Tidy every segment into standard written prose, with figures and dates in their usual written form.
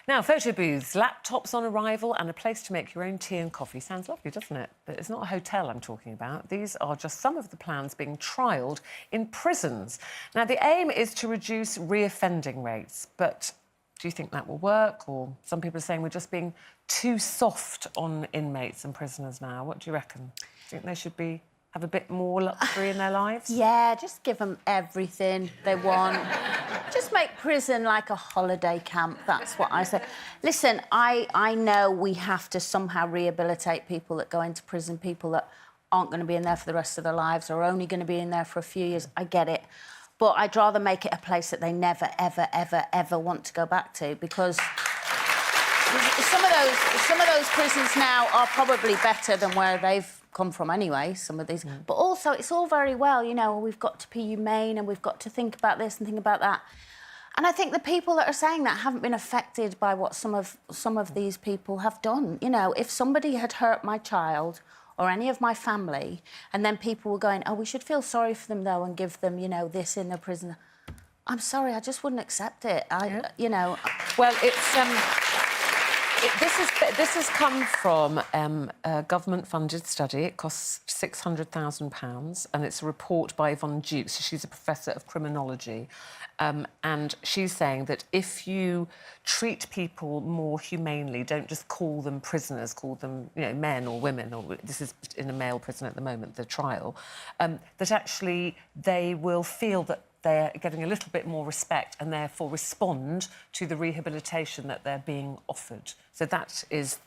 Now, photo booths, laptops on arrival and a place to make your own tea and coffee. Sounds lovely, doesn't it? But it's not a hotel I'm talking about. These are just some of the plans being trialled in prisons. Now, the aim is to reduce reoffending rates, but do you think that will work? Or some people are saying we're just being too soft on inmates and prisoners now. What do you reckon? Do you think they should have a bit more luxury in their lives? Yeah, just give them everything they want. Just make prison like a holiday camp, that's what I say. Listen, I know we have to somehow rehabilitate people that go into prison, people that aren't going to be in there for the rest of their lives or only going to be in there for a few years. I get it. But I'd rather make it a place that they never, ever, ever, ever want to go back to, because some of those prisons now are probably better than where they've come from anyway, some of these. But also, it's all very well, you know, we've got to be humane and we've got to think about this and think about that. And I think the people that are saying that haven't been affected by what some of these people have done. You know, if somebody had hurt my child or any of my family, and then people were going, oh, we should feel sorry for them, though, and give them, you know, this in their prison. I'm sorry, I just wouldn't accept it. You know... Well, it's... This has come from a government-funded study. It costs £600,000, and it's a report by Yvonne Dukes. She's a professor of criminology, and she's saying that if you treat people more humanely, don't just call them prisoners, call them, you know, men or women, or this is in a male prison at the moment, the trial, that actually they will feel that they're getting a little bit more respect and therefore respond to the rehabilitation that they're being offered. So that is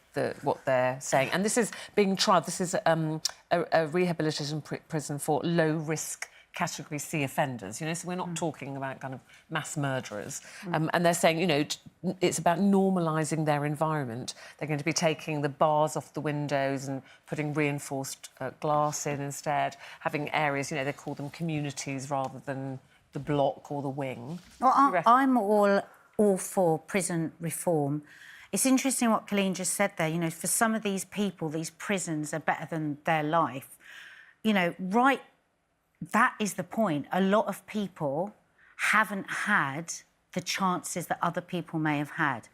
what they're saying. And this is being trialled. This is a rehabilitation prison for low-risk Category C offenders, you know, so we're not talking about kind of mass murderers. And they're saying, you know, it's about normalising their environment. They're going to be taking the bars off the windows and putting reinforced glass in instead, having areas, you know, they call them communities rather than the block or the wing. Well, I'm all for prison reform. It's interesting what Colleen just said there. You know, for some of these people, these prisons are better than their life. You know, that is the point. A lot of people haven't had the chances that other people may have had.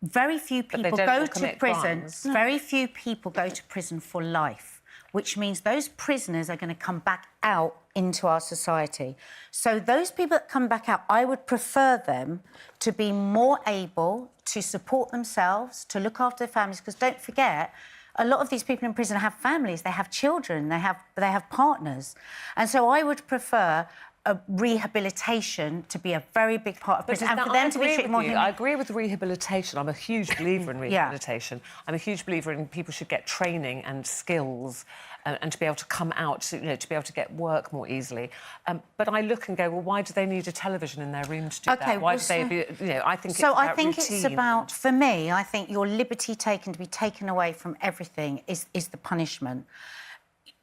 Very few people go to prison. Very few people go to prison for life, which means those prisoners are going to come back out into our society. So those people that come back out, I would prefer them to be more able to support themselves, to look after their families, because don't forget, a lot of these people in prison have families, they have children, they have partners. And so I would prefer a rehabilitation to be a very big part of prison, and for them to be treated more... I agree with rehabilitation. I'm a huge believer in rehabilitation. I'm a huge believer in people should get training and skills and to be able to come out, you know, to be able to get work more easily. But I look and go, well, why do they need a television in their room to do that? Why do they... You know, I think it's about routine. It's about... For me, I think your liberty to be taken away from everything is the punishment.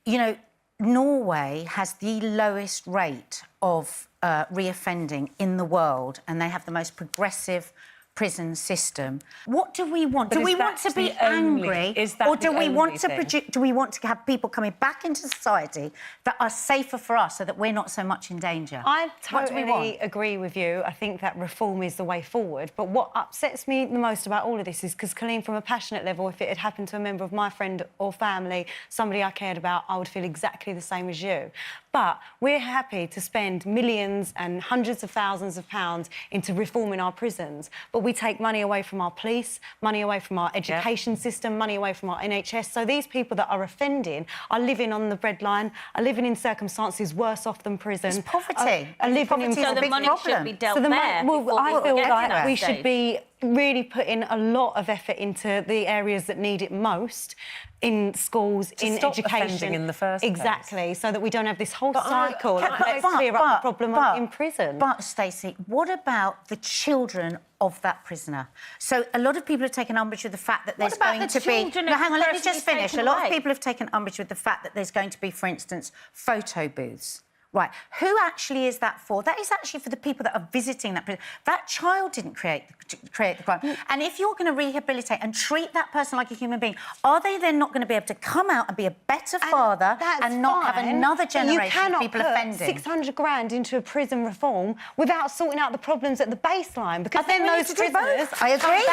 You know, Norway has the lowest rate of reoffending in the world, and they have the most progressive prison system. What do we want? Do we want to be angry, or do we want to have people coming back into society that are safer for us, so that we're not so much in danger? I totally agree with you. I think that reform is the way forward. But what upsets me the most about all of this is because, Colleen, from a passionate level, if it had happened to a member of my friend or family, somebody I cared about, I would feel exactly the same as you. But we're happy to spend millions and hundreds of thousands of pounds into reforming our prisons, but we take money away from our police, money away from our education system, money away from our NHS. So these people that are offending are living on the breadline, are living in circumstances worse off than prison. It's poverty. Are living in so the money should be dealt there. I feel like we should be really putting a lot of effort into the areas that need it most, in schools, in education. In the first place. Exactly, so that we don't have this whole cycle. Let's clear up the problem in prison. But, Stacey, what about the children of that prisoner? So a lot of people have taken umbrage with the fact that there's going to be... No, hang on, let me just finish. A lot of people have taken umbrage with the fact that there's going to be, for instance, photo booths, Right, who actually is that for? That is actually for the people that are visiting that prison. That child didn't create the crime. And if you're going to rehabilitate and treat that person like a human being, are they then not going to be able to come out and be a better father and not have another generation of people offending? You cannot put 600 grand into a prison reform without sorting out the problems at the baseline, because then we need those to do prisoners... both. I agree.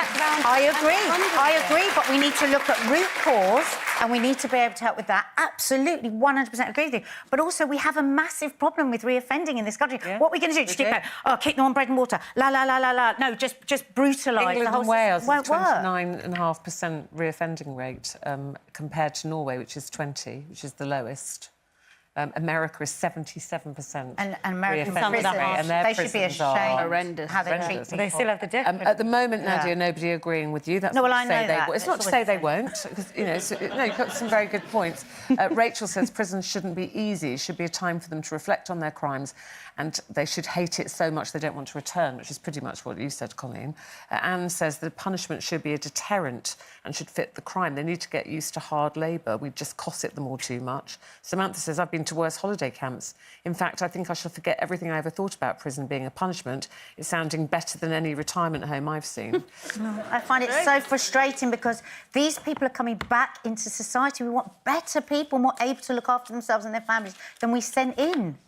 I agree, but we need to look at root cause and we need to be able to help with that. Absolutely, 100% agree with you. But also, we have a massive problem with reoffending in this country. Yeah. What are we going to do? Just keep going, oh, keep them on bread and water, la, la, la, la, la. No, just brutalise England the whole and Wales system. is Won't work. 29.5% reoffending rate compared to Norway, which is 20, which is the lowest. America is 77%. And American reoffending prisons, rate, and their they should be prisons are ashamed horrendous. how they treat Horrendous. people. They still have the death penalty. At the moment, Nadia, Yeah. nobody agreeing with you. That's No, well, not I to say know they that. It's not to say they won't, because, you know, no, you've got some very good points. Rachel says prisons shouldn't be easy. It should be a time for them to reflect on their crimes, and they should hate it so much they don't want to return, which is pretty much what you said, Colleen. Anne says the punishment should be a deterrent and should fit the crime. They need to get used to hard labour. We just cosset them all too much. Samantha says, I've been to worse holiday camps. In fact, I think I shall forget everything I ever thought about prison being a punishment. It's sounding better than any retirement home I've seen. I find it so frustrating because these people are coming back into society. We want better people, more able to look after themselves and their families than we sent in.